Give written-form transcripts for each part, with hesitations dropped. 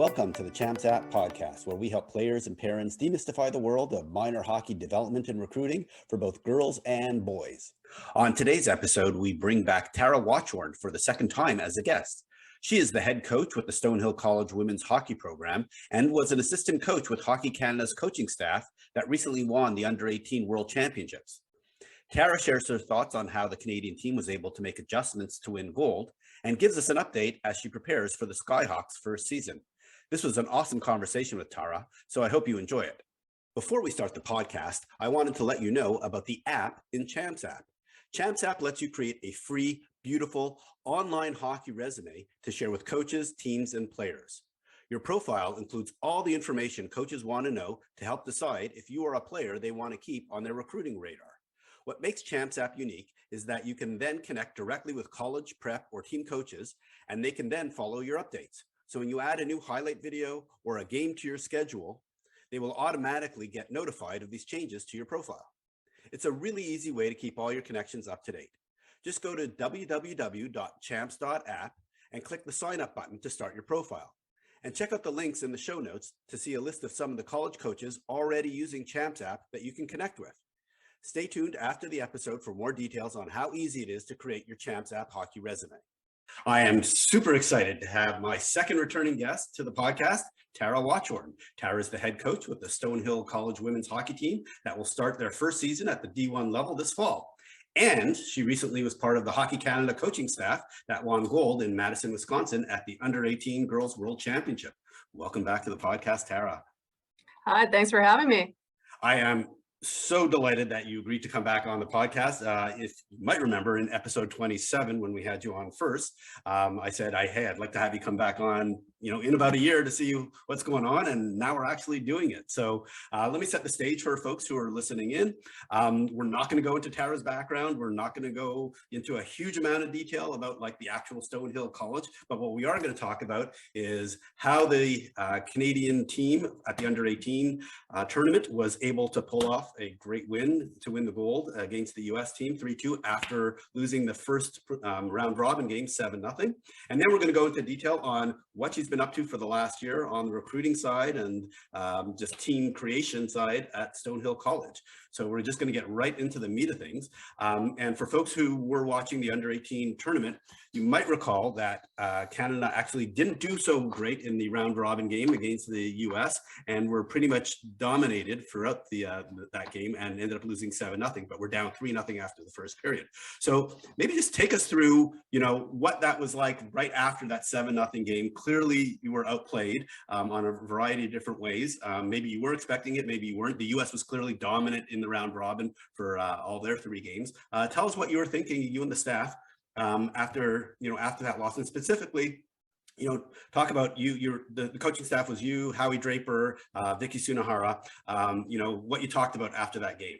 Welcome to the Champs App podcast, where we help players and parents demystify the world of minor hockey development and recruiting for both girls and boys. On today's episode, we bring back Tara Watchorn for the second time as a guest. She is the head coach with the Stonehill College women's hockey program and was an assistant coach with Hockey Canada's coaching staff that recently won the Under-18 World Championships. Tara shares her thoughts on how the Canadian team was able to make adjustments to win gold and gives us an update as she prepares for the Skyhawks' first season. This was an awesome conversation with Tara, so I hope you enjoy it. Before we start the podcast, I wanted to let you know about the app in Champs App. Champs App lets you create a free, beautiful online hockey resume to share with coaches, teams, and players. Your profile includes all the information coaches want to know to help decide if you are a player they want to keep on their recruiting radar. What makes Champs App unique is that you can then connect directly with college, prep, or team coaches, and they can then follow your updates. So when you add a new highlight video or a game to your schedule, they will automatically get notified of these changes to your profile. It's a really easy way to keep all your connections up to date. Just go to www.champs.app and click the sign up button to start your profile. And check out the links in the show notes to see a list of some of the college coaches already using Champs App that you can connect with. Stay tuned after the episode for more details on how easy it is to create your Champs App hockey resume. I am super excited to have my second returning guest to the podcast, Tara Watchorn. Tara is the head coach with the Stonehill College women's hockey team that will start their first season at the D1 level this fall. And she recently was part of the Hockey Canada coaching staff that won gold in Madison, Wisconsin at the Under-18 Girls World Championship. Welcome back to the podcast, Tara. Hi, thanks for having me. I am so delighted that you agreed to come back on the podcast. If you might remember in episode 27, when we had you on first, I said, hey, I'd like to have you come back on, in about a year to see what's going on. And now we're actually doing it. So let me set the stage for folks who are listening in. We're not going to go into Tara's background. We're not going to go into a huge amount of detail about like the actual Stonehill College. But what we are going to talk about is how the Canadian team at the Under-18 tournament was able to pull off a great win to win the gold against the US team 3-2 after losing the first round robin game 7-0. And then we're going to go into detail on what she's been up to for the last year on the recruiting side and just team creation side at Stonehill College. So we're just going to get right into the meat of things. And for folks who were watching the Under-18 tournament, you might recall that Canada actually didn't do so great in the round robin game against the US and were pretty much dominated throughout that game and ended up losing 7-0, but we're down 3-0 after the first period. So maybe just take us through, what that was like right after that 7-0 game. Clearly you were outplayed on a variety of different ways. Maybe you were expecting it, maybe you weren't. The US was clearly dominant in the round robin for all their 3 games. Tell us what you were thinking, you and the staff, after that loss, and specifically, talk about the coaching staff was you, Willie Draper, Vicky Sunahara, what you talked about after that game.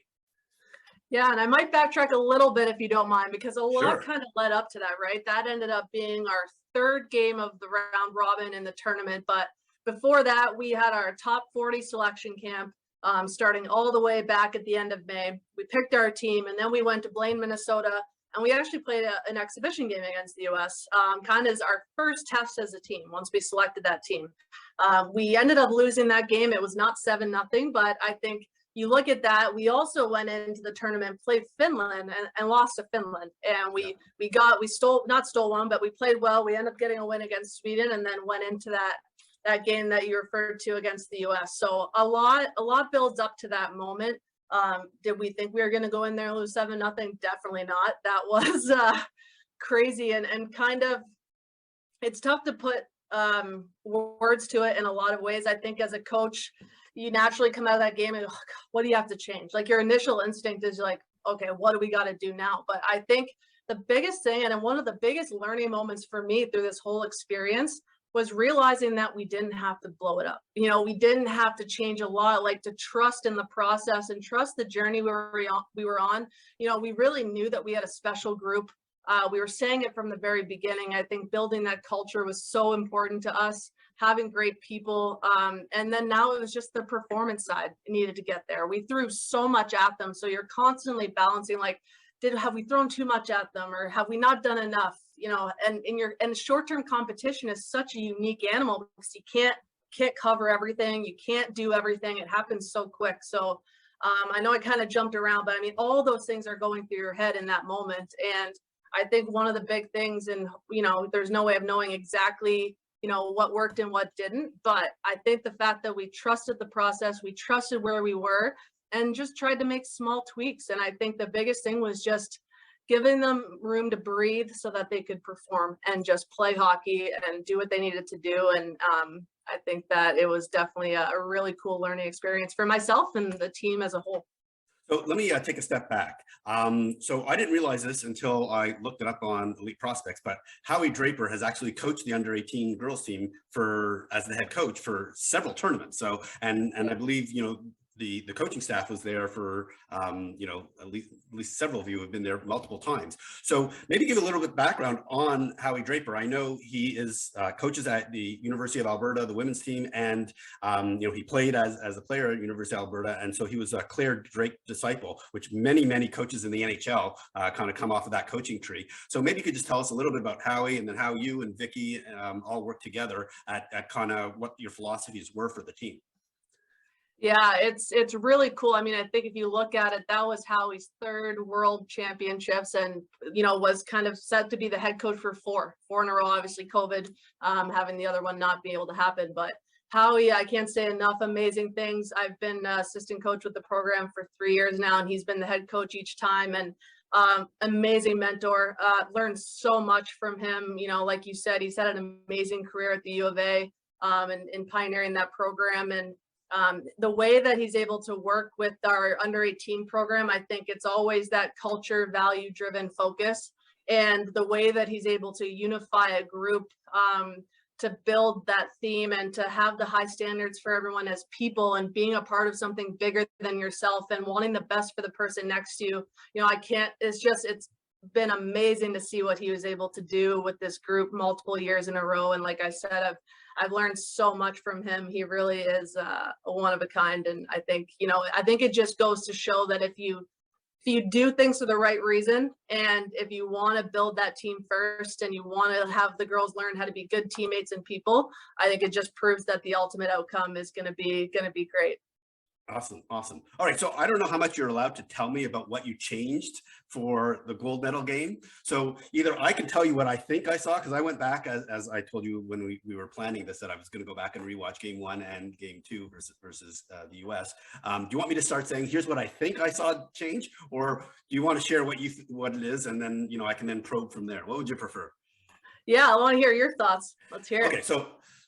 Yeah, and I might backtrack a little bit if you don't mind, because a lot Sure. kind of led up to that, right? That ended up being our third game of the round robin in the tournament. But before that, we had our top 40 selection camp starting all the way back at the end of May. We picked our team, and then we went to Blaine, Minnesota, and we actually played an exhibition game against the US, kind of as our first test as a team once we selected that team. We ended up losing that game. It was not 7-0, but I think you look at that, we also went into the tournament, played Finland and lost to Finland. And we not stole one, but we played well. We ended up getting a win against Sweden and then went into that game that you referred to against the US. So a lot builds up to that moment. Did we think we were going to go in there and lose 7-0? Definitely not. That was crazy and kind of, it's tough to put words to it in a lot of ways. I think as a coach, you naturally come out of that game and go, what do you have to change? Like your initial instinct is like, okay, what do we got to do now? But I think the biggest thing, and one of the biggest learning moments for me through this whole experience, was realizing that we didn't have to blow it up. We didn't have to change a lot, like to trust in the process and trust the journey we were on. We really knew that we had a special group. We were saying it from the very beginning. I think building that culture was so important to us, having great people. And then now it was just the performance side needed to get there. We threw so much at them. So you're constantly balancing, like, have we thrown too much at them, or have we not done enough? And short-term competition is such a unique animal because you can't can't cover everything. You can't do everything. It happens so quick. So I know I kind of jumped around, but I mean, all those things are going through your head in that moment. And I think one of the big things, and, you know, there's no way of knowing exactly, you know, what worked and what didn't. But I think the fact that we trusted the process, we trusted where we were, and just tried to make small tweaks. And I think the biggest thing was just giving them room to breathe so that they could perform and just play hockey and do what they needed to do. And I think that it was definitely a really cool learning experience for myself and the team as a whole. So let me take a step back. So I didn't realize this until I looked it up on Elite Prospects, but Howie Draper has actually coached the under-18 girls team as the head coach for several tournaments. So, and I believe, you know, the coaching staff was there for, you know, at least several of you have been there multiple times. So maybe give a little bit background on Howie Draper. I know he is coaches at the University of Alberta, the women's team, and you know, he played as a player at University of Alberta, and so he was a Claire Drake disciple, which many coaches in the NHL kind of come off of that coaching tree. So maybe you could just tell us a little bit about Howie, and then how you and Vicky all work together at kind of what your philosophies were for the team. Yeah, it's really cool. I mean, I think if you look at it, that was Howie's third world championships, and, you know, was kind of set to be the head coach for four in a row. Obviously COVID, having the other one not be able to happen. But Howie, I can't say enough amazing things. I've been assistant coach with the program for 3 years now, and he's been the head coach each time. And amazing mentor, learned so much from him. You know, like you said, he's had an amazing career at the U of A, and pioneering that program. And the way that he's able to work with our under 18 program, I think it's always that culture value driven focus, and the way that he's able to unify a group, to build that theme and to have the high standards for everyone as people, and being a part of something bigger than yourself and wanting the best for the person next to you. You know, it's been amazing to see what he was able to do with this group multiple years in a row. And like I said, I've learned so much from him. He really is a one of a kind. And I think, you know, I think it just goes to show that if you do things for the right reason, and if you want to build that team first, and you want to have the girls learn how to be good teammates and people, I think it just proves that the ultimate outcome is going to be great. Awesome. All right. So I don't know how much you're allowed to tell me about what you changed for the gold medal game. So either I can tell you what I think I saw, because I went back, as I told you when we were planning this, that I was going to go back and rewatch game 1 and game 2 versus the US. Do you want me to start saying, here's what I think I saw change, or do you want to share what it is, and then, you know, I can then probe from there? What would you prefer? Yeah, I want to hear your thoughts. Let's hear it. Okay, so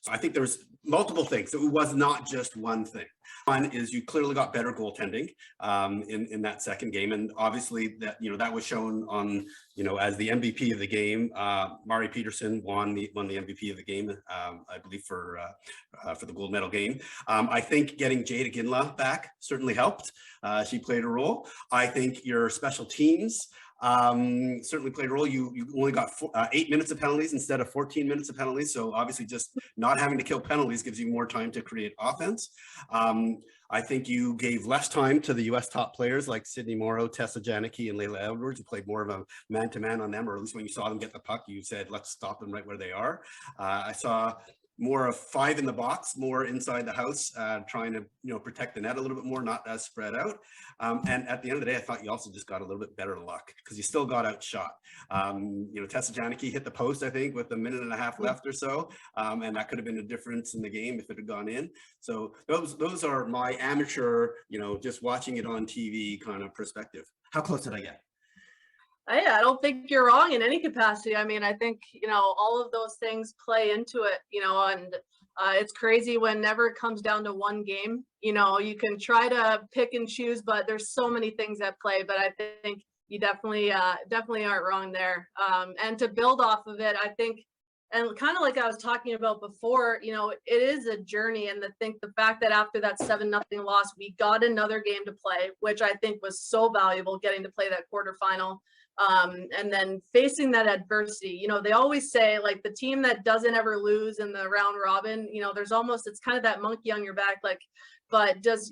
I think there's multiple things. It was not just one thing. One is you clearly got better goaltending in that second game, and obviously that, you know, that was shown on, you know, as the MVP of the game. Mari Peterson won the MVP of the game, I believe, for the gold medal game. I think getting Jada Ginla back certainly helped. She played a role. I think your special teams certainly played a role. You only got 8 minutes of penalties instead of 14 minutes of penalties. So obviously just not having to kill penalties gives you more time to create offense. I think you gave less time to the US top players like Sydney Morrow, Tessa Janicki, and Layla Edwards. You played more of a man-to-man on them, or at least when you saw them get the puck, you said, let's stop them right where they are. I saw more of 5 in the box, more inside the house, trying to, you know, protect the net a little bit more, not as spread out. And at the end of the day, I thought you also just got a little bit better luck, because you still got outshot. You know, Tessa Janicki hit the post, I think, with a minute and a half left or so, and that could have been a difference in the game if it had gone in. So those are my amateur, you know, just watching it on TV kind of perspective. How close did I get? I don't think you're wrong in any capacity. I mean, I think, you know, all of those things play into it, you know, and it's crazy whenever it comes down to one game. You know, you can try to pick and choose, but there's so many things at play. But I think you definitely aren't wrong there. And to build off of it, I think, and kind of like I was talking about before, you know, it is a journey. And the fact that after that 7-0 loss, we got another game to play, which I think was so valuable, getting to play that quarterfinal. And then facing that adversity, you know, they always say, like, the team that doesn't ever lose in the round robin, you know, it's kind of that monkey on your back, like, but does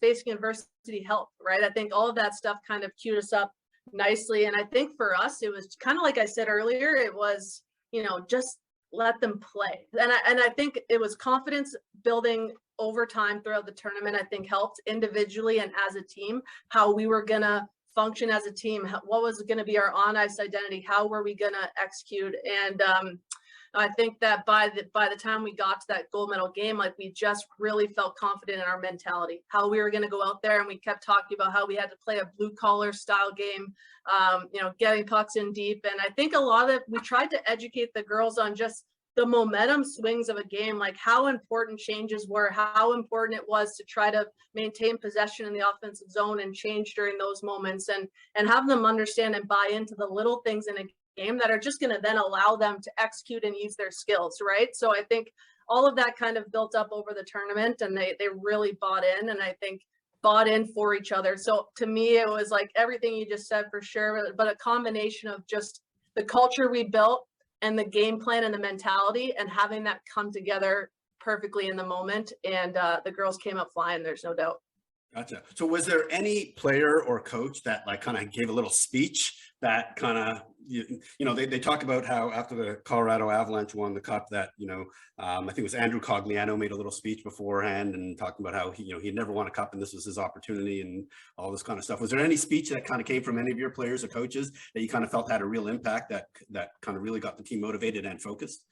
facing adversity help, right? I think all of that stuff kind of queued us up nicely. And I think for us, it was kind of like I said earlier, it was, you know, just let them play. And I think it was confidence building over time throughout the tournament. I think helped individually and as a team, how we were gonna function as a team, what was going to be our on ice identity, how were we going to execute. And I think that by the time we got to that gold medal game, like we just really felt confident in our mentality, how we were going to go out there, and we kept talking about how we had to play a blue collar style game, you know, getting pucks in deep. And I think a lot of we tried to educate the girls on just the momentum swings of a game, like how important changes were, how important it was to try to maintain possession in the offensive zone and change during those moments, and have them understand and buy into the little things in a game that are just going to then allow them to execute and use their skills, right? So I think all of that kind of built up over the tournament, and they really bought in, and I think bought in for each other. So to me, it was like everything you just said for sure, but a combination of just the culture we built and the game plan and the mentality, and having that come together perfectly in the moment. And the girls came up flying, there's no doubt. Gotcha. So was there any player or coach that like kind of gave a little speech that kind of, you know, they talk about how after the Colorado Avalanche won the cup that, you know, I think it was Andrew Cogliano made a little speech beforehand and talking about how he, you know, he'd never won a cup and this was his opportunity and all this kind of stuff. Was there any speech that kind of came from any of your players or coaches that you kind of felt had a real impact that kind of really got the team motivated and focused?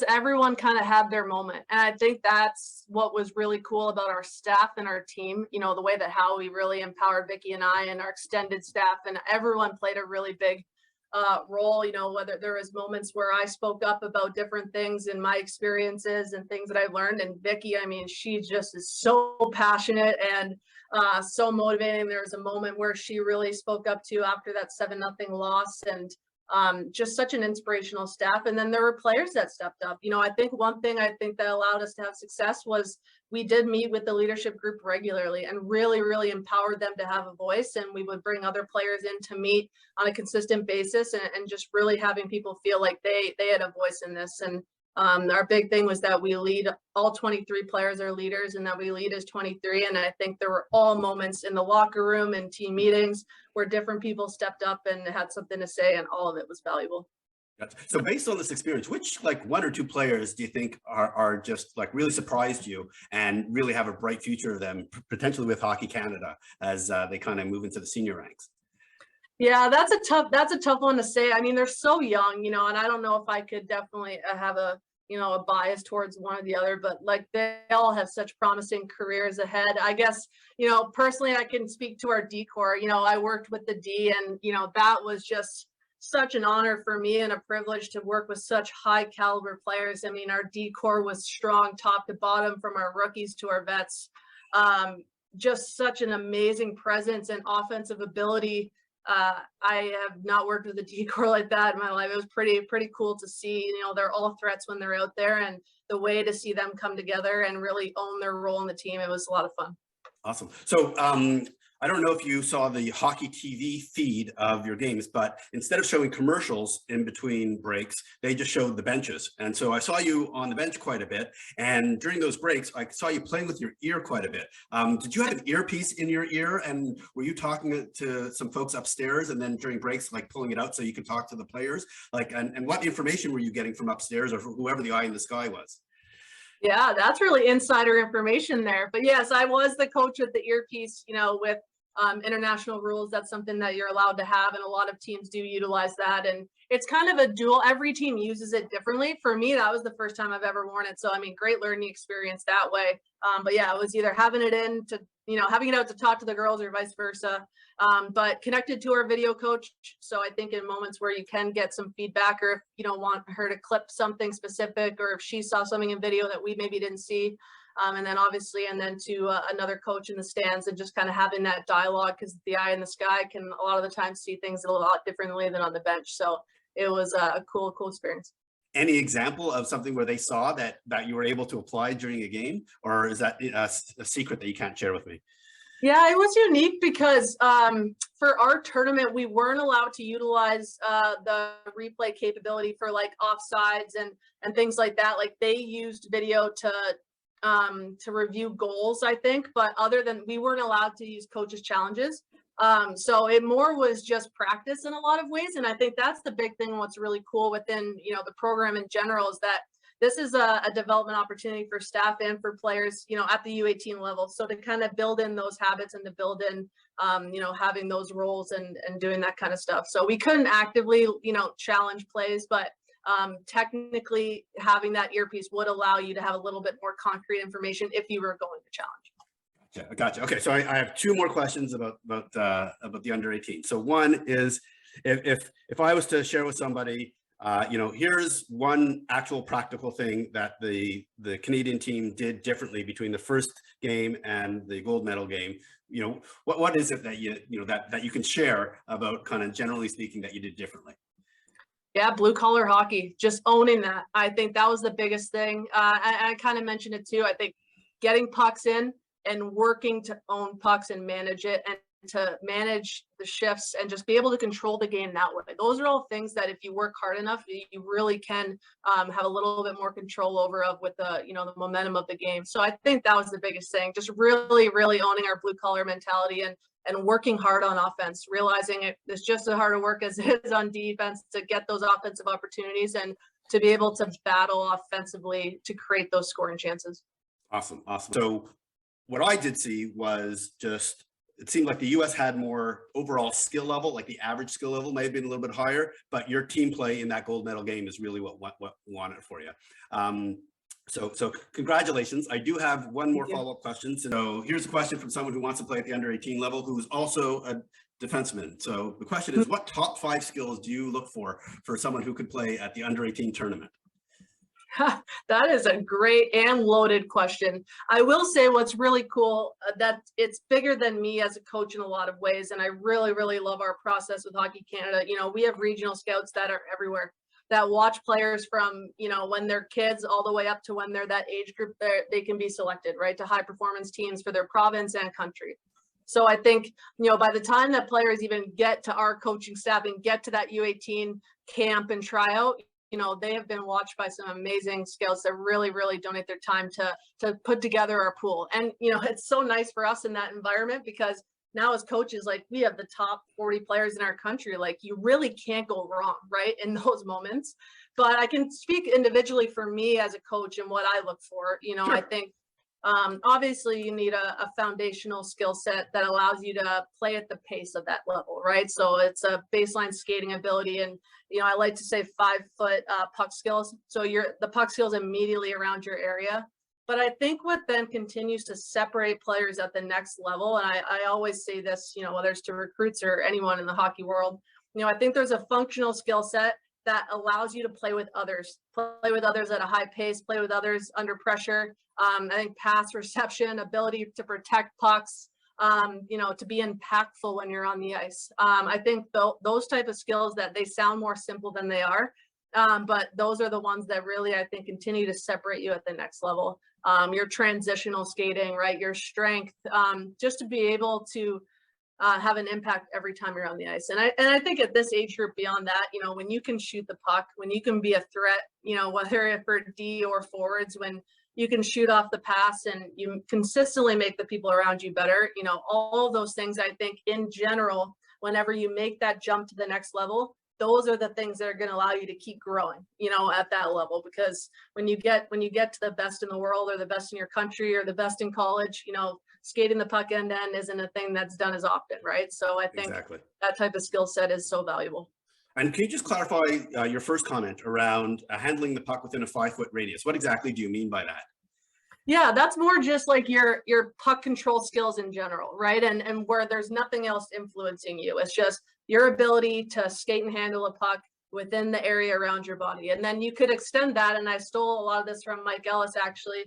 Everyone kind of had their moment, and I think that's what was really cool about our staff and our team, you know, the way that how we really empowered Vicky and I and our extended staff, and everyone played a really big role, you know, whether there was moments where I spoke up about different things in my experiences and things that I've learned. And Vicky, I mean, she just is so passionate and so motivating. There was a moment where she really spoke up to after that 7-0 loss, and just such an inspirational staff. And then there were players that stepped up. You know, I think one thing I think that allowed us to have success was we did meet with the leadership group regularly and really, really empowered them to have a voice. And we would bring other players in to meet on a consistent basis, and just really having people feel like they had a voice in this. And our big thing was that we lead, all 23 players are leaders, and that we lead as 23. And I think there were all moments in the locker room and team meetings where different people stepped up and had something to say, and all of it was valuable. So based on this experience, which like 1 or 2 players do you think are just like really surprised you and really have a bright future of them, potentially with Hockey Canada as they kind of move into the senior ranks? Yeah, that's a tough one to say. I mean, they're so young, you know, and I don't know if I could definitely have a bias towards one or the other, but like they all have such promising careers ahead. I guess, you know, personally, I can speak to our D corps. You know, I worked with the D, and, you know, that was just such an honor for me and a privilege to work with such high caliber players. I mean, our D corps was strong top to bottom, from our rookies to our vets. Just such an amazing presence and offensive ability. I have not worked with a D corps like that in my life. It was pretty cool to see. You know, they're all threats when they're out there, and the way to see them come together and really own their role in the team, it was a lot of fun. Awesome. So I don't know if you saw the hockey TV feed of your games, but instead of showing commercials in between breaks, they just showed the benches. And so I saw you on the bench quite a bit. And during those breaks, I saw you playing with your ear quite a bit. Did you have an earpiece in your ear? And were you talking to some folks upstairs, and then during breaks, like pulling it out so you could talk to the players? Like, and what information were you getting from upstairs or from whoever the eye in the sky was? Yeah, that's really insider information there. But yes, I was the coach with the earpiece, you know, with international rules. That's something that you're allowed to have, and a lot of teams do utilize that. And it's kind of a dual, every team uses it differently. For me, that was the first time I've ever worn it. So, I mean, great learning experience that way. But yeah, it was either having it in to, you know, having it out to talk to the girls or vice versa. But connected to our video coach. So I think in moments where you can get some feedback, or if you don't want her to clip something specific, or if she saw something in video that we maybe didn't see, and then obviously, and then to another coach in the stands, and just kind of having that dialogue, because the eye in the sky can a lot of the time see things a lot differently than on the bench. So it was a cool experience. Any example of something where they saw that you were able to apply during a game, or is that a secret that you can't share with me? Yeah, it was unique because for our tournament, we weren't allowed to utilize the replay capability for like offsides and things like that. Like they used video to review goals, I think, but other than, we weren't allowed to use coaches' challenges. So it more was just practice in a lot of ways. And I think that's the big thing. What's really cool within, the program in general is that this is a development opportunity for staff and for players, at the U18 level. So to kind of build in those habits and to build in, having those roles and doing that kind of stuff. So we couldn't actively, challenge plays, but technically having that earpiece would allow you to have a little bit more concrete information if you were going to challenge. Gotcha. Okay, so I have two more questions about the under 18. So one is, if I was to share with somebody, here's one actual practical thing that the Canadian team did differently between the first game and the gold medal game. What is it that that you can share about, kind of generally speaking, that you did differently? Yeah, blue collar hockey, just owning that. I think that was the biggest thing. I kind of mentioned it too. I think getting pucks in and working to own pucks and manage it, and to manage the shifts and just be able to control the game that way. Those are all things that if you work hard enough, you really can have a little bit more control over with the, the momentum of the game. So I think that was the biggest thing, just really, really owning our blue collar mentality and working hard on offense, realizing it's just as hard to work as it is on defense to get those offensive opportunities and to be able to battle offensively to create those scoring chances. Awesome. So what I did see was just, it seemed like the U.S. had more overall skill level, like the average skill level may have been a little bit higher, but your team play in that gold medal game is really what won it for you. So congratulations. I do have one more follow-up question. So here's a question from someone who wants to play at the under 18 level, who's also a defenseman. So the question is, what top 5 skills do you look for someone who could play at the under 18 tournament? That is a great and loaded question. I will say what's really cool, that it's bigger than me as a coach in a lot of ways. And I really, really love our process with Hockey Canada. We have regional scouts that are everywhere, that watch players from, when they're kids all the way up to when they're that age group, they can be selected, right, to high performance teams for their province and country. So I think, by the time that players even get to our coaching staff and get to that U18 camp and tryout, they have been watched by some amazing scouts that really, really donate their time to put together our pool. And, it's so nice for us in that environment, because now as coaches, like, we have the top 40 players in our country. Like, you really can't go wrong, right, in those moments. But I can speak individually for me as a coach and what I look for. Sure. I think obviously you need a foundational skill set that allows you to play at the pace of that level, right? So it's a baseline skating ability, and I like to say 5-foot puck skills. So the puck skills immediately around your area. But I think what then continues to separate players at the next level, and I always say this, whether it's to recruits or anyone in the hockey world, I think there's a functional skill set that allows you to play with others at a high pace, play with others under pressure. I think pass reception, ability to protect pucks, to be impactful when you're on the ice. I think those type of skills, that they sound more simple than they are, but those are the ones that really, I think, continue to separate you at the next level. Your transitional skating, right? Your strength, just to be able to have an impact every time you're on the ice. And I think at this age group, beyond that, when you can shoot the puck, when you can be a threat, whether for D or forwards, when you can shoot off the pass and you consistently make the people around you better, all those things, I think in general, whenever you make that jump to the next level, those are the things that are going to allow you to keep growing, at that level. Because when you get to the best in the world, or the best in your country, or the best in college, skating the puck end to end isn't a thing that's done as often, right? So I think that type of skill set is so valuable. And can you just clarify your first comment around handling the puck within a 5-foot radius? What exactly do you mean by that? Yeah, that's more just like your puck control skills in general, right? And where there's nothing else influencing you. It's just your ability to skate and handle a puck within the area around your body. And then you could extend that, and I stole a lot of this from Mike Ellis, actually.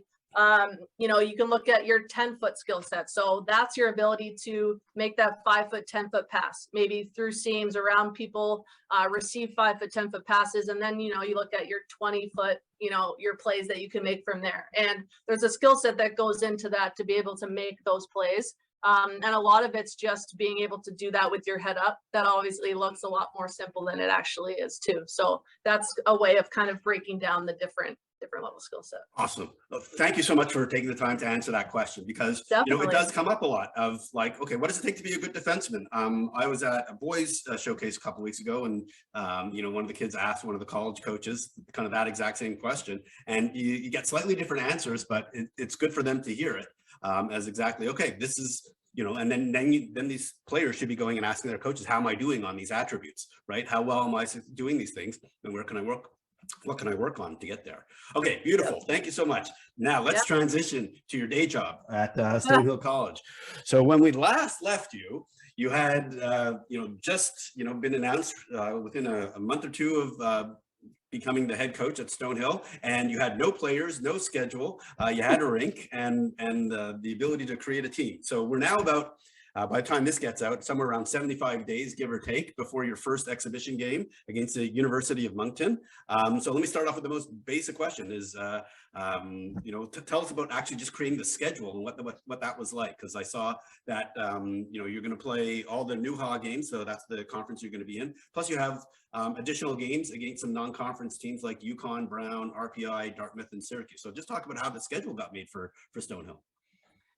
You can look at your 10-foot skill set. So that's your ability to make that 5-foot, 10-foot pass, maybe through seams, around people, receive 5-foot, 10-foot passes. And then, you look at your 20-foot, your plays that you can make from there. And there's a skill set that goes into that to be able to make those plays. And a lot of it's just being able to do that with your head up. That obviously looks a lot more simple than it actually is too. So that's a way of kind of breaking down the different level skill set. Awesome. Well, thank you so much for taking the time to answer that question, because Definitely. it does come up a lot of like, okay, what does it take to be a good defenseman? I was at a boys showcase a couple weeks ago, and one of the kids asked one of the college coaches kind of that exact same question, and you get slightly different answers, but it's good for them to hear it as exactly, okay, this is, and then these players should be going and asking their coaches, how am I doing on these attributes, right? How well am I doing these things, and where can I work? What can I work on to get there? Okay, beautiful. Yep. Thank you so much. Now let's transition to your day job at Stonehill College. So when we last left you, you had just been announced within a month or two of becoming the head coach at Stonehill, and you had no players, no schedule. You had a rink and the ability to create a team. So we're now about, by the time this gets out, somewhere around 75 days, give or take, before your first exhibition game against the University of Moncton. So let me start off with the most basic question is, tell us about actually just creating the schedule and what that was like. Because I saw that, you're going to play all the Nuha games. So that's the conference you're going to be in. Plus you have additional games against some non-conference teams like UConn, Brown, RPI, Dartmouth, and Syracuse. So just talk about how the schedule got made for Stonehill.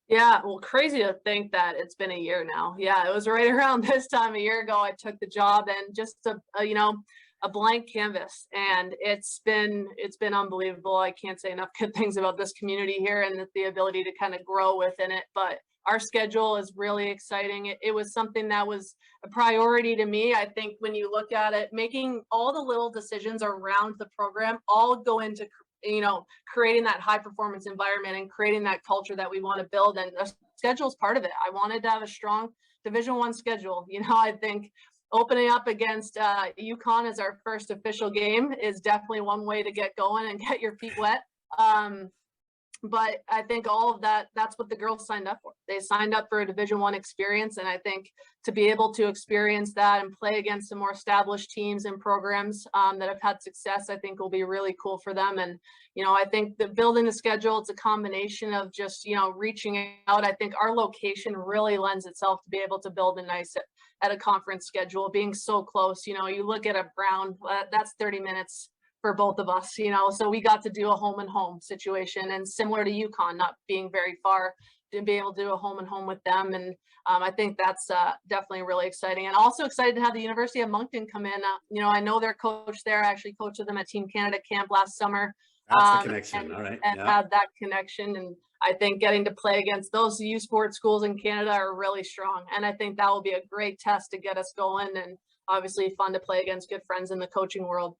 Yeah, well, crazy to think that it's been a year now. Yeah, it was right around this time a year ago I took the job, and just a blank canvas, and it's been unbelievable. I can't say enough good things about this community here and the ability to kind of grow within it. But our schedule is really exciting. It was something that was a priority to me. I think when you look at it, making all the little decisions around the program all go into creating that high performance environment and creating that culture that we want to build. And the schedule is part of it. I wanted to have a strong Division I schedule. I think opening up against UConn as our first official game is definitely one way to get going and get your feet wet. But I think all of that's what the girls signed up for. They signed up for a Division I experience. And I think to be able to experience that and play against some more established teams and programs that have had success, I think will be really cool for them. And, I think the building the schedule, it's a combination of just, reaching out. I think our location really lends itself to be able to build a nice at a conference schedule, being so close. You look at a Brown, that's 30 minutes for both of us, so we got to do a home and home situation, and similar to UConn, not being very far, to be able to do a home and home with them. And I think that's definitely really exciting, and also excited to have the University of Moncton come in. I know their coach there. I actually coached with them at Team Canada camp last summer. That's the connection. All right. And had that connection. And I think getting to play against those U Sport schools in Canada are really strong. And I think that will be a great test to get us going, and obviously fun to play against good friends in the coaching world.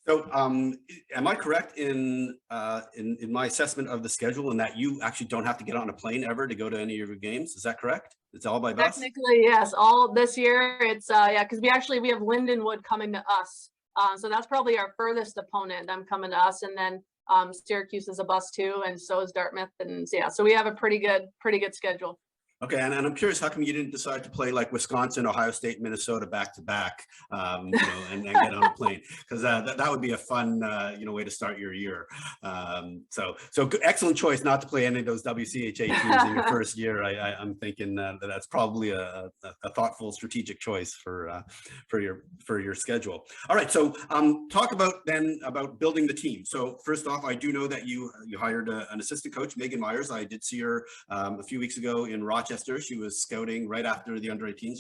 So am I correct in my assessment of the schedule, in that you actually don't have to get on a plane ever to go to any of your games? Is that correct? It's all by bus? Technically, yes. All this year, it's because we have Lindenwood coming to us. So that's probably our furthest opponent. Them coming to us, and then Syracuse is a bus too, and so is Dartmouth. And so we have a pretty good schedule. Okay, and I'm curious, how come you didn't decide to play like Wisconsin, Ohio State, Minnesota back to back, and get on a plane? Because that would be a fun, way to start your year. So excellent choice not to play any of those WCHA teams in your first year. I'm thinking that's probably a thoughtful, strategic choice for your schedule. All right, so talk about building the team. So first off, I do know that you hired an assistant coach, Megan Myers. I did see her a few weeks ago in Rochester. She was scouting right after the under-18s.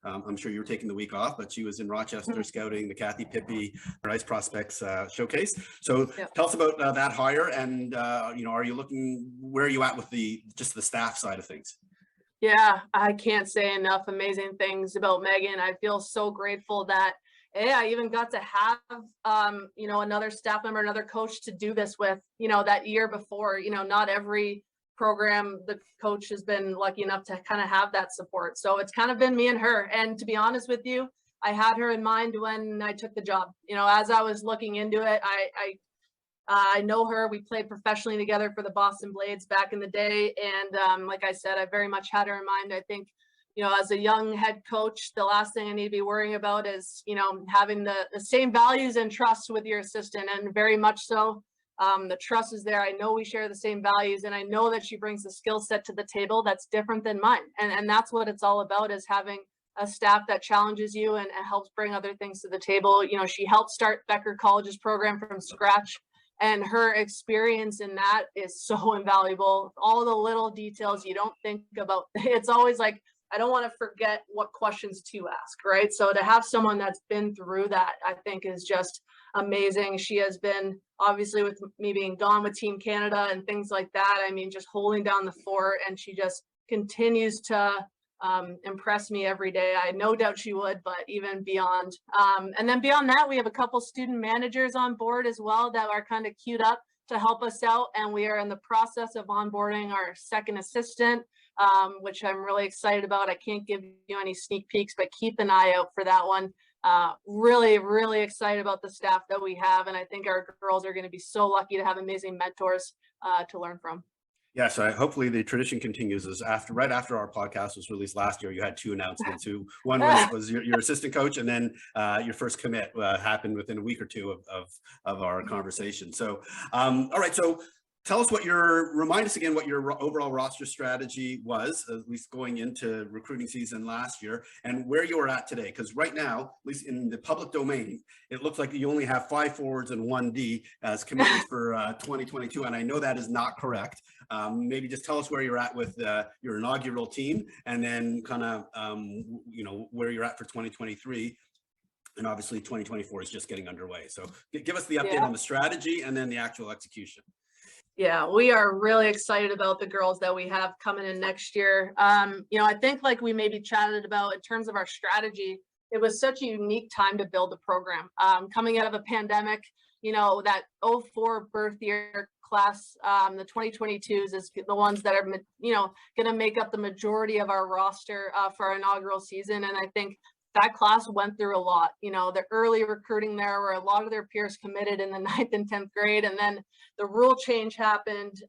I'm sure you were taking the week off, but she was in Rochester scouting the Kathy Pippi Ice Prospects showcase. So tell us about that hire, and are you looking? Where are you at with just the staff side of things? Yeah, I can't say enough amazing things about Megan. I feel so grateful that I even got to have another staff member, another coach to do this with. That year before. Not every program the coach has been lucky enough to kind of have that support. So it's kind of been me and her. And to be honest with you, I had her in mind when I took the job. As I was looking into it, I know her. We played professionally together for the Boston Blades back in the day. And like I said, I very much had her in mind. I think, as a young head coach, the last thing I need to be worrying about is, having the same values and trust with your assistant, and very much so. The trust is there. I know we share the same values, and I know that she brings a skill set to the table that's different than mine. And that's what it's all about, is having a staff that challenges you and helps bring other things to the table. She helped start Becker College's program from scratch. And her experience in that is so invaluable. All the little details you don't think about. It's always like, I don't want to forget what questions to ask, right? So to have someone that's been through that, I think is just amazing. She has been, obviously with me being gone with Team Canada and things like that, I mean, just holding down the fort, and she just continues to impress me every day. I no doubt she would, but even beyond. And then beyond that, we have a couple student managers on board as well that are kind of queued up to help us out. And we are in the process of onboarding our second assistant, which I'm really excited about. I can't give you any sneak peeks, but keep an eye out for that one. Really, really excited about the staff that we have. And I think our girls are going to be so lucky to have amazing mentors to learn from. Yeah, so hopefully the tradition continues. As right after our podcast was released last year, you had two announcements. One was your assistant coach, and then your first commit happened within a week or two of our conversation. So, all right. So tell us remind us again what your overall roster strategy was, at least going into recruiting season last year, and where you are at today. Because right now, at least in the public domain, it looks like you only have 5 forwards and 1 D as commitments for 2022. And I know that is not correct. Maybe just tell us where you're at with your inaugural team, and then kind of, where you're at for 2023. And obviously 2024 is just getting underway. So give us the update on the strategy and then the actual execution. Yeah, we are really excited about the girls that we have coming in next year. I think like we maybe chatted about in terms of our strategy, it was such a unique time to build the program. Coming out of a pandemic, that 04 birth year class, the 2022s is the ones that are, going to make up the majority of our roster for our inaugural season. And I think that class went through a lot. The early recruiting there where a lot of their peers committed in the 9th and 10th grade. And then the rule change happened.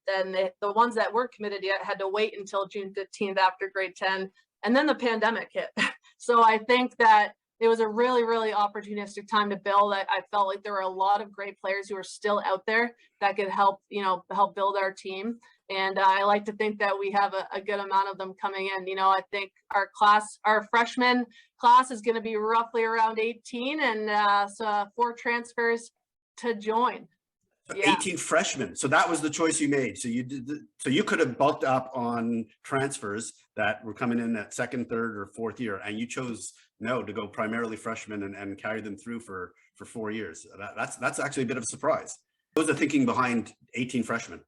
Then the ones that weren't committed yet had to wait until June 15th after grade 10. And then the pandemic hit. So I think that it was a really, really opportunistic time to build. I felt like there were a lot of great players who are still out there that could help build our team. And I like to think that we have a good amount of them coming in. I think our freshman class is going to be roughly around 18, and so 4 transfers to join. So 18 freshmen. So that was the choice you made. So you could have bulked up on transfers that were coming in at 2nd, 3rd, or 4th year, and you chose to go primarily freshmen and carry them through for 4 years. That's actually a bit of a surprise. What was the thinking behind 18 freshmen?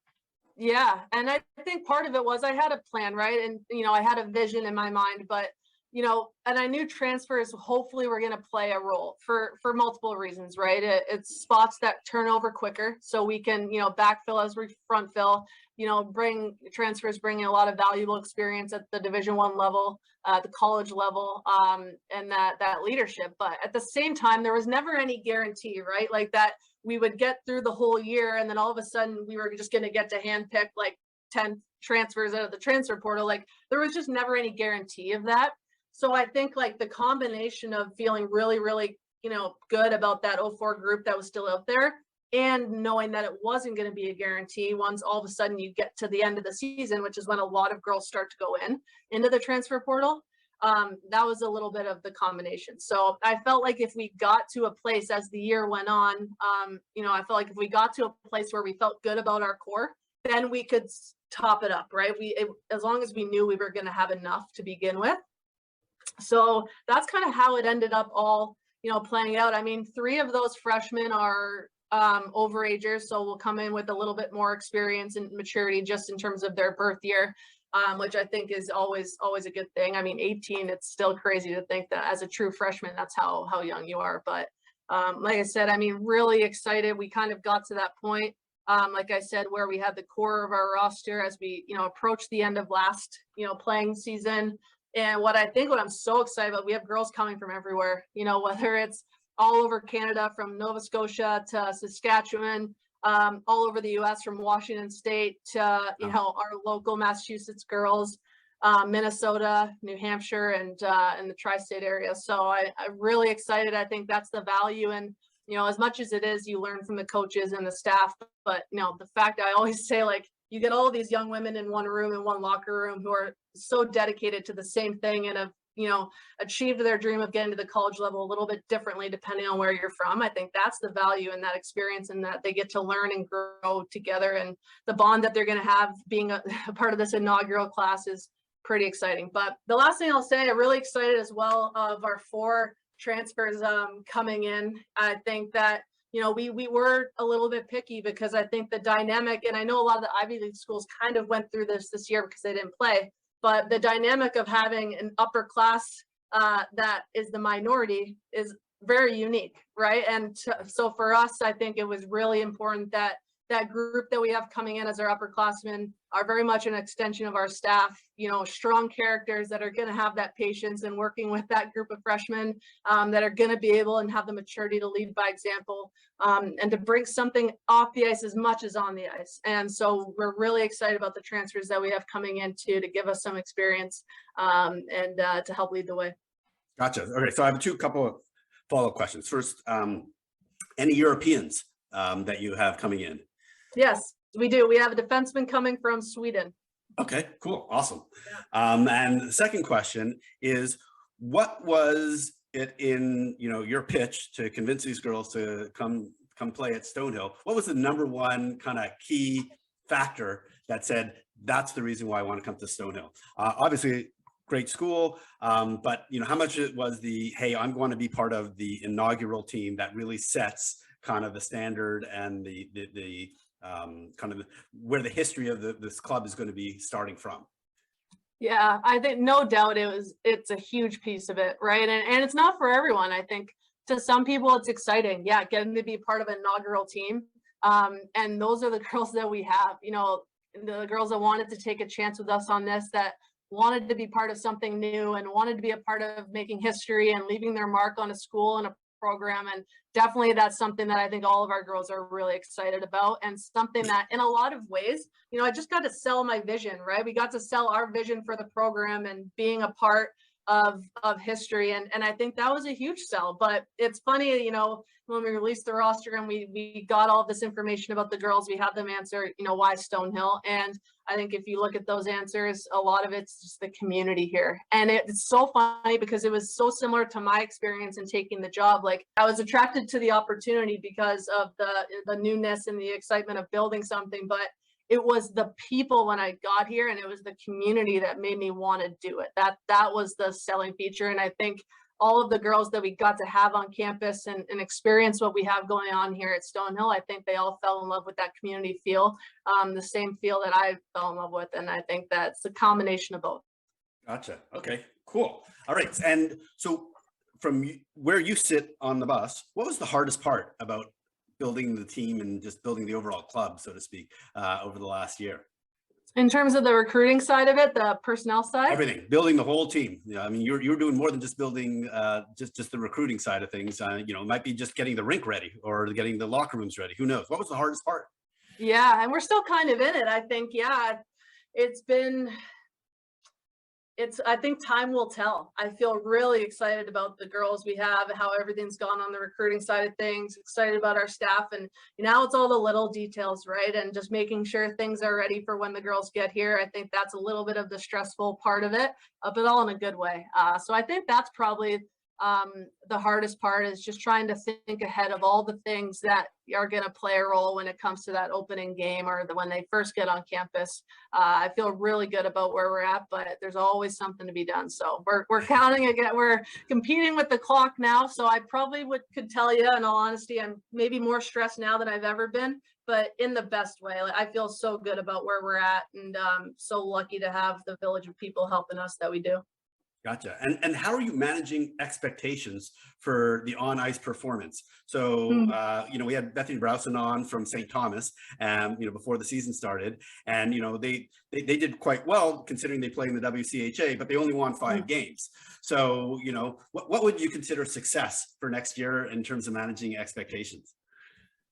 Yeah, and I think part of it was I had a plan, right? And I had a vision in my mind, but and I knew transfers hopefully were going to play a role for multiple reasons, right? It's spots that turn over quicker, so we can backfill as we front fill. Transfers bringing a lot of valuable experience at the Division I level, the college level, and that leadership. But at the same time, there was never any guarantee, right? Like that we would get through the whole year, and then all of a sudden we were just going to get to handpick like 10 transfers out of the transfer portal. Like there was just never any guarantee of that. So I think like the combination of feeling really, really, good about that 04 group that was still out there, and knowing that it wasn't going to be a guarantee once all of a sudden you get to the end of the season, which is when a lot of girls start to go into the transfer portal. That was a little bit of the combination. So I felt like if we got to a place as the year went on, I felt like if we got to a place where we felt good about our core, then we could top it up, right? As long as we knew we were going to have enough to begin with. So that's kind of how it ended up all, playing out. I mean, 3 of those freshmen are overagers, so will come in with a little bit more experience and maturity just in terms of their birth year, which I think is always a good thing. I mean, 18, it's still crazy to think that as a true freshman, that's how young you are. But like I said, I mean, really excited. We kind of got to that point, like I said, where we had the core of our roster as we, approached the end of last, playing season. And what I'm so excited about, we have girls coming from everywhere, whether it's all over Canada, from Nova Scotia to Saskatchewan, all over the US, from Washington State to, our local Massachusetts girls, Minnesota, New Hampshire, and the tri-state area. So I'm really excited. I think that's the value. And, as much as it is, you learn from the coaches and the staff, but, the fact I always say, like, you get all these young women in one room, in one locker room, who are so dedicated to the same thing and have achieved their dream of getting to the college level a little bit differently depending on where you're from. I think that's the value in that experience, and that they get to learn and grow together, and the bond that they're going to have being a part of this inaugural class is pretty exciting. But the last thing I'll say, I'm really excited as well of our 4 transfers coming in. I think that we were a little bit picky because I think the dynamic, and I know a lot of the Ivy League schools kind of went through this year because they didn't play, but the dynamic of having an upper class that is the minority is very unique, right? And so for us, I think it was really important that that group that we have coming in as our upperclassmen are very much an extension of our staff, strong characters that are going to have that patience and working with that group of freshmen that are going to be able and have the maturity to lead by example and to bring something off the ice as much as on the ice. And so we're really excited about the transfers that we have coming in to give us some experience and to help lead the way. Gotcha. Okay, so I have couple of follow-up questions. First, any Europeans that you have coming in? Yes, we do. We have a defenseman coming from Sweden. Okay, cool. Awesome. And the second question is, what was it in, your pitch to convince these girls to come play at Stonehill? What was the number one kind of key factor that said, that's the reason why I want to come to Stonehill? Obviously, great school, but how much it was hey, I'm going to be part of the inaugural team that really sets kind of the standard and the kind of where the history of this club is going to be starting from? Yeah, I think no doubt it's a huge piece of it, right? And it's not for everyone. I think to some people it's exciting. Yeah, getting to be part of an inaugural team. And those are the girls that we have, the girls that wanted to take a chance with us on this, that wanted to be part of something new and wanted to be a part of making history and leaving their mark on a school and a program. And definitely that's something that I think all of our girls are really excited about, and something that in a lot of ways, I just got to sell my vision, right? We got to sell our vision for the program and being a part of history. And I think that was a huge sell. But it's funny, when we released the roster and we got all this information about the girls, we had them answer, why Stonehill? And I think if you look at those answers, a lot of it's just the community here. And it's so funny because it was so similar to my experience in taking the job. Like, I was attracted to the opportunity because of the newness and the excitement of building something, but it was the people when I got here, and it was the community that made me want to do it. That was the selling feature. And I think all of the girls that we got to have on campus and experience what we have going on here at Stonehill, I think they all fell in love with that community feel, the same feel that I fell in love with. And I think that's a combination of both. Gotcha. Okay, cool. All right. And so from where you sit on the bus, what was the hardest part about building the team and just building the overall club, so to speak, over the last year? In terms of the recruiting side of it, the personnel side? Everything, building the whole team. I mean, you're doing more than just building just the recruiting side of things. It might be just getting the rink ready or getting the locker rooms ready. Who knows? What was the hardest part? Yeah, and we're still kind of in it. I think, I think time will tell. I feel really excited about the girls we have, how everything's gone on the recruiting side of things, excited about our staff. And now it's all the little details, right? And just making sure things are ready for when the girls get here. I think that's a little bit of the stressful part of it, but all in a good way. So I think that's probably the hardest part, is just trying to think ahead of all the things that are going to play a role when it comes to that opening game or when they first get on campus. I feel really good about where we're at, but there's always something to be done. So we're counting again. We're competing with the clock now. So I probably could tell you, in all honesty, I'm maybe more stressed now than I've ever been, but in the best way. Like, I feel so good about where we're at, and so lucky to have the village of people helping us that we do. Gotcha. And how are you managing expectations for the on-ice performance? So, we had Bethany Browson on from St. Thomas, before the season started, and, they did quite well considering they play in the WCHA, but they only won 5 games. So, what would you consider success for next year in terms of managing expectations?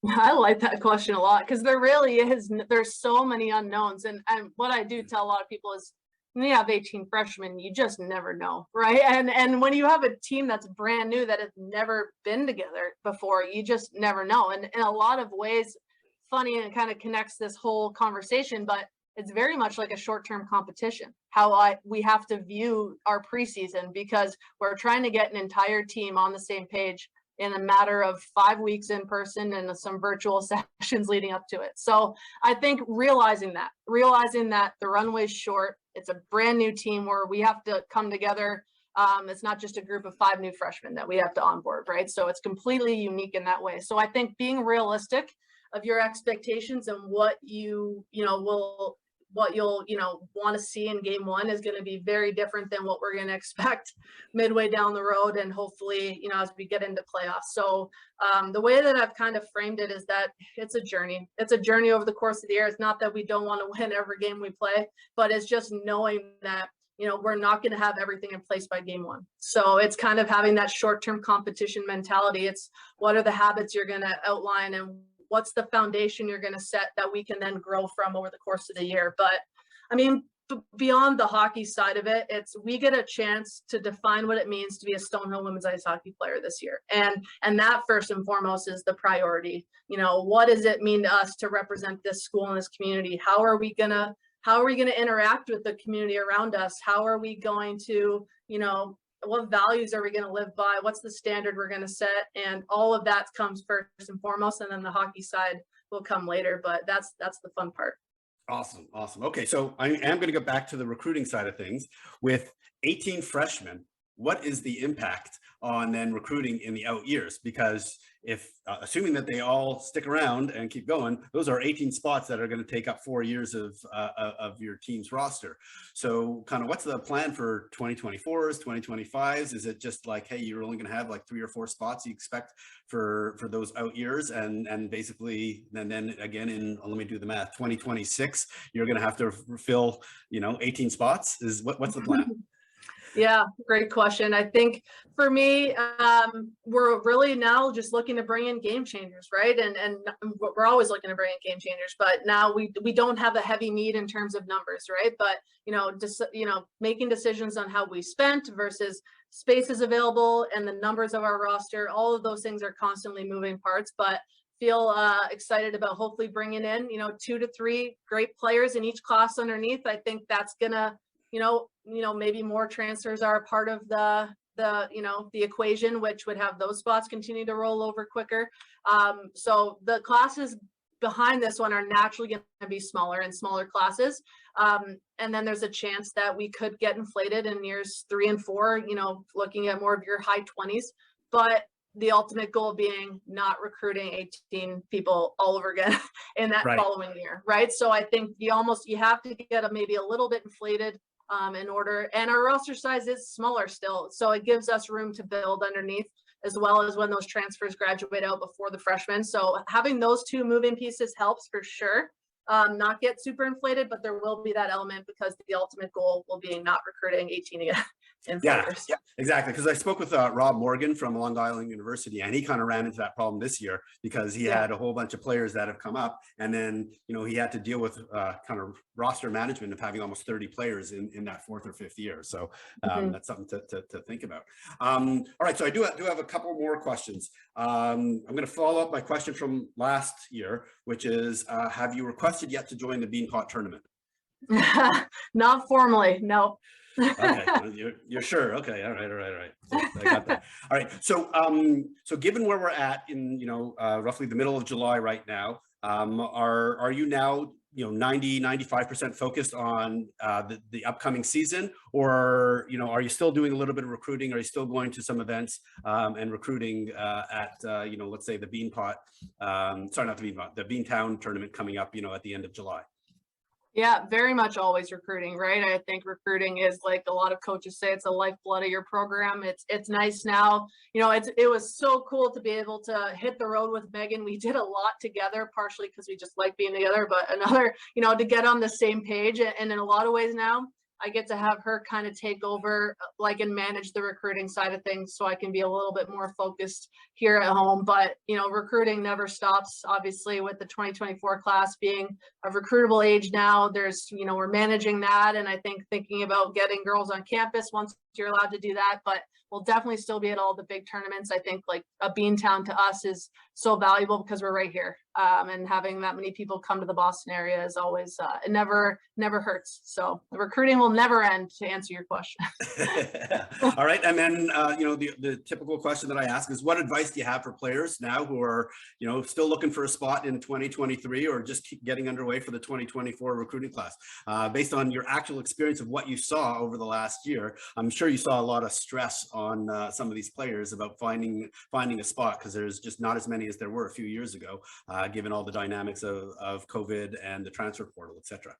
I like that question a lot, because there really is, there's so many unknowns. And what I do tell a lot of people is, when you have 18 freshmen, you just never know, right? And when you have a team that's brand new, that has never been together before, you just never know. And in a lot of ways, funny, and it kind of connects this whole conversation, but it's very much like a short-term competition, we have to view our preseason, because we're trying to get an entire team on the same page in a matter of 5 weeks in person and some virtual sessions leading up to it. So I think realizing that the runway's short, it's a brand new team where we have to come together. It's not just a group of 5 new freshmen that we have to onboard, right? So it's completely unique in that way. So I think being realistic of your expectations and what you'll want to see in game one is going to be very different than what we're going to expect midway down the road, and hopefully, as we get into playoffs. So the way that I've kind of framed it is that it's a journey. It's a journey over the course of the year. It's not that we don't want to win every game we play, but it's just knowing that we're not going to have everything in place by game one. So it's kind of having that short-term competition mentality. It's what are the habits you're going to outline, and what's the foundation you're going to set that we can then grow from over the course of the year. But I mean, beyond the hockey side of it, we get a chance to define what it means to be a Stonehill women's ice hockey player this year. And that first and foremost is the priority. What does it mean to us to represent this school and this community? How are we going to interact with the community around us? How are we going to, what values are we going to live by? What's the standard we're going to set? And all of that comes first and foremost, and then the hockey side will come later. But that's the fun part. Awesome. Okay, so I am going to go back to the recruiting side of things. With 18 freshmen, what is the impact on then recruiting in the out years? Because if assuming that they all stick around and keep going, those are 18 spots that are going to take up 4 years of your team's roster. So kind of what's the plan for 2024s, 2025s? Is it just like, hey, you're only going to have like 3 or 4 spots you expect for those out years, and basically, and then again in, let me do the math, 2026, you're going to have to fill 18 spots? What's the plan? Yeah, great question. I think for me, we're really now just looking to bring in game changers, right? And we're always looking to bring in game changers, but now we don't have a heavy need in terms of numbers, right? But just making decisions on how we spent versus spaces available and the numbers of our roster, all of those things are constantly moving parts, but feel excited about hopefully bringing in 2 to 3 great players in each class underneath. I think that's gonna maybe more transfers are a part of the equation, which would have those spots continue to roll over quicker. So the classes behind this one are naturally going to be smaller and smaller classes. And then there's a chance that we could get inflated in years 3 and 4, looking at more of your high 20s, but the ultimate goal being not recruiting 18 people all over again in that following year. Right. So I think you have to get maybe a little bit inflated in order, and our roster size is smaller still, so it gives us room to build underneath, as well as when those transfers graduate out before the freshmen. So having those 2 moving pieces helps for sure. Not get super inflated, but there will be that element, because the ultimate goal will be not recruiting 18 again. Yeah, exactly. Because I spoke with Rob Morgan from Long Island University, and he kind of ran into that problem this year, because he had a whole bunch of players that have come up, and then he had to deal with kind of roster management of having almost 30 players in that 4th or 5th year. So that's something to think about. All right, so I do have a couple more questions. I'm going to follow up my question from last year, which is, have you requested yet to join the Beanpot tournament? Not formally, no. Okay, you're sure? Okay, all right. So I got that. All right. So so given where we're at in roughly the middle of July right now, are you now 90-95% focused on the upcoming season, or are you still doing a little bit of recruiting? Are you still going to some events and recruiting at let's say the Beanpot, sorry, not the Beanpot, the Beantown tournament coming up at the end of July? Yeah, very much always recruiting, right? I think recruiting is, like a lot of coaches say, it's the lifeblood of your program. It's nice now. It was so cool to be able to hit the road with Megan. We did a lot together, partially because we just like being together, but another, to get on the same page. And in a lot of ways now, I get to have her kind of take over, and manage the recruiting side of things, so I can be a little bit more focused here at home. But, recruiting never stops, obviously, with the 2024 class being of recruitable age now. There's, we're managing that. And I think thinking about getting girls on campus once you're allowed to do that, but we'll definitely still be at all the big tournaments. I think like a Beantown to us is so valuable because we're right here. And having that many people come to the Boston area is always, it never hurts. So the recruiting will never end, to answer your question. All right. And then, the typical question that I ask is, what advice do you have for players now who are, still looking for a spot in 2023 or just keep getting underway for the 2024 recruiting class? Based on your actual experience of what you saw over the last year, I'm sure you saw a lot of stress on some of these players about finding a spot, because there's just not as many as there were a few years ago, given all the dynamics of COVID and the transfer portal, et cetera.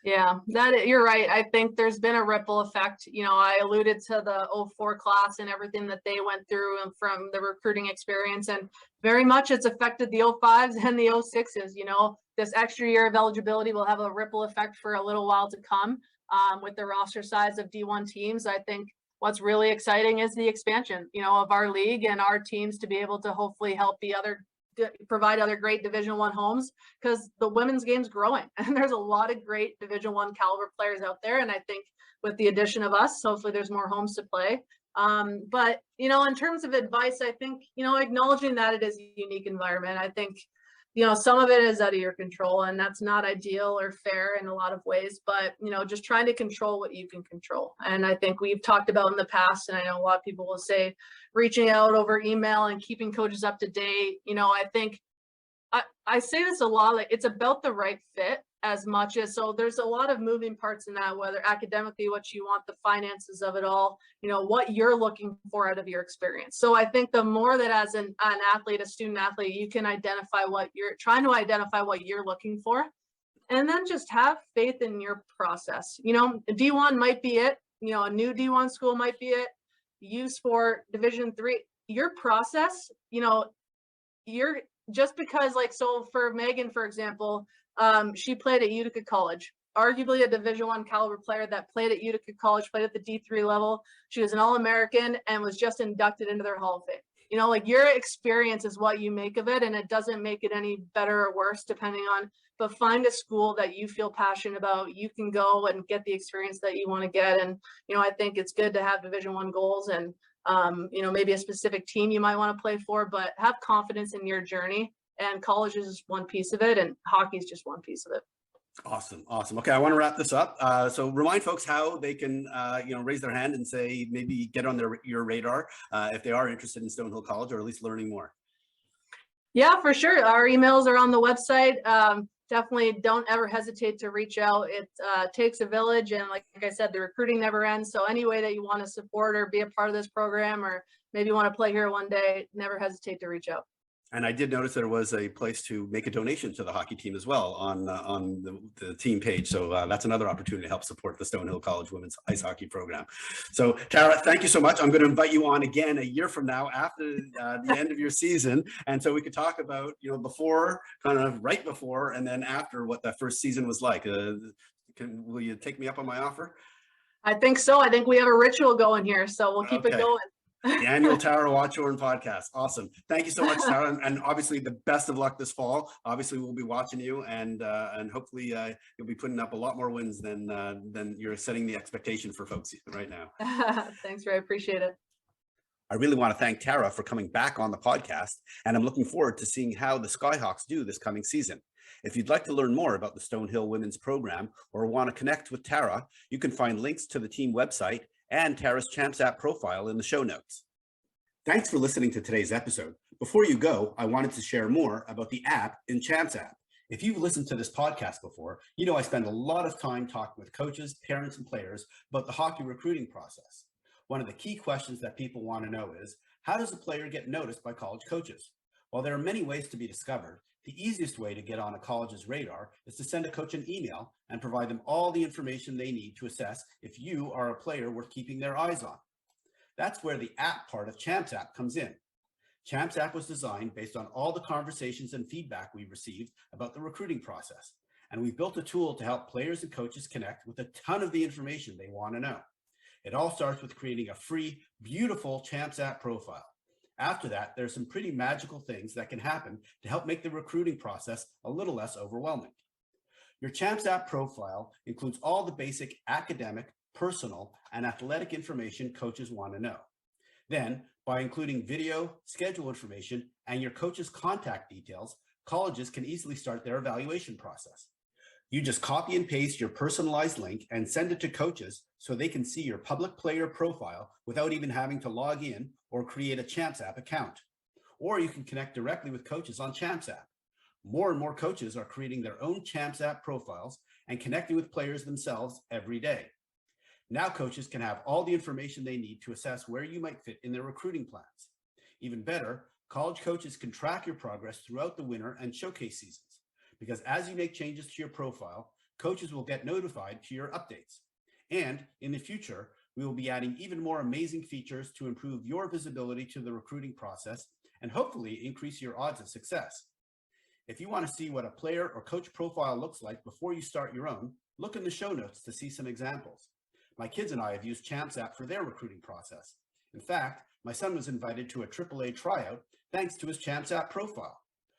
Yeah, you're right. I think there's been a ripple effect. I alluded to the 04 class and everything that they went through and from the recruiting experience, and very much it's affected the 05s and the 06s. This extra year of eligibility will have a ripple effect for a little while to come with the roster size of D1 teams. I think what's really exciting is the expansion, of our league and our teams to be able to hopefully help provide other great Division I homes, because the women's game's growing and there's a lot of great Division I caliber players out there. And I think with the addition of us, hopefully there's more homes to play. But in terms of advice, I think, acknowledging that it is a unique environment. I think, some of it is out of your control, and that's not ideal or fair in a lot of ways, but, just trying to control what you can control. And I think we've talked about in the past, and I know a lot of people will say, reaching out over email and keeping coaches up to date. I think I say this a lot, like it's about the right fit as much as, so there's a lot of moving parts in that, whether academically, what you want, the finances of it all, what you're looking for out of your experience. So I think the more that as an athlete, a student athlete, you can identify what you're looking for, and then just have faith in your process. D1 might be it, a new D1 school might be it, U Sport, Division III, your process, you're just because, like, so for Megan, for example, she played at Utica College, arguably a Division I caliber player that played at Utica College, played at the D3 level. She was an All-American and was just inducted into their Hall of Fame. Like, your experience is what you make of it, and it doesn't make it any better or worse depending on, but find a school that you feel passionate about. You can go and get the experience that you want to get. And, I think it's good to have Division I goals and, maybe a specific team you might want to play for, but have confidence in your journey, and college is one piece of it and hockey is just one piece of it. Awesome. Okay, I want to wrap this up. So remind folks how they can, raise their hand and say, maybe get on your radar if they are interested in Stonehill College, or at least learning more. Yeah, for sure. Our emails are on the website. Definitely don't ever hesitate to reach out. It takes a village, and like I said, the recruiting never ends. So any way that you want to support or be a part of this program, or maybe want to play here one day, never hesitate to reach out. And I did notice there was a place to make a donation to the hockey team as well on the team page. So that's another opportunity to help support the Stonehill College women's ice hockey program. So Tara, thank you so much. I'm going to invite you on again a year from now after the end of your season. And so we could talk about, before, kind of right before, and then after, what that first season was like. Will you take me up on my offer? I think so. I think we have a ritual going here, so we'll keep it going. The annual Tara Watchorn podcast. Awesome. Thank you so much, Tara. And obviously the best of luck this fall. Obviously we'll be watching you, and hopefully you'll be putting up a lot more wins than you're setting the expectation for folks right now. Thanks, Ray. Appreciate it. I really want to thank Tara for coming back on the podcast, and I'm looking forward to seeing how the Skyhawks do this coming season. If you'd like to learn more about the Stonehill Women's Program or want to connect with Tara, you can find links to the team website and Tara's Champs app profile in the show notes. Thanks for listening to today's episode. Before you go, I wanted to share more about the app in Champs app. If you've listened to this podcast before, you know I spend a lot of time talking with coaches, parents, and players about the hockey recruiting process. One of the key questions that people want to know is, how does a player get noticed by college coaches? While there are many ways to be discovered, the easiest way to get on a college's radar is to send a coach an email and provide them all the information they need to assess if you are a player worth keeping their eyes on. That's where the app part of Champs app comes in. Champs app was designed based on all the conversations and feedback we received about the recruiting process, and we built a tool to help players and coaches connect with a ton of the information they want to know. It all starts with creating a free, beautiful Champs app profile. After that, there's some pretty magical things that can happen to help make the recruiting process a little less overwhelming. Your Champs app profile includes all the basic academic, personal, and athletic information coaches want to know. Then, by including video, schedule information, and your coach's contact details, colleges can easily start their evaluation process. You just copy and paste your personalized link and send it to coaches so they can see your public player profile without even having to log in or create a Champs App account. Or you can connect directly with coaches on Champs App. More and more coaches are creating their own Champs App profiles and connecting with players themselves every day. Now coaches can have all the information they need to assess where you might fit in their recruiting plans. Even better, college coaches can track your progress throughout the winter and showcase seasons, because as you make changes to your profile, coaches will get notified to your updates. And in the future, we will be adding even more amazing features to improve your visibility to the recruiting process and hopefully increase your odds of success. If you want to see what a player or coach profile looks like before you start your own, look in the show notes to see some examples. My kids and I have used Champs App for their recruiting process. In fact, my son was invited to a AAA tryout thanks to his Champs App profile.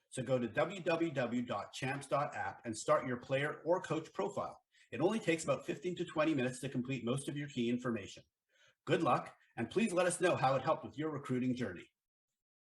So go to www.champs.app and start your player or coach profile. It only takes about 15 to 20 minutes to complete most of your key information. Good luck, and please let us know how it helped with your recruiting journey.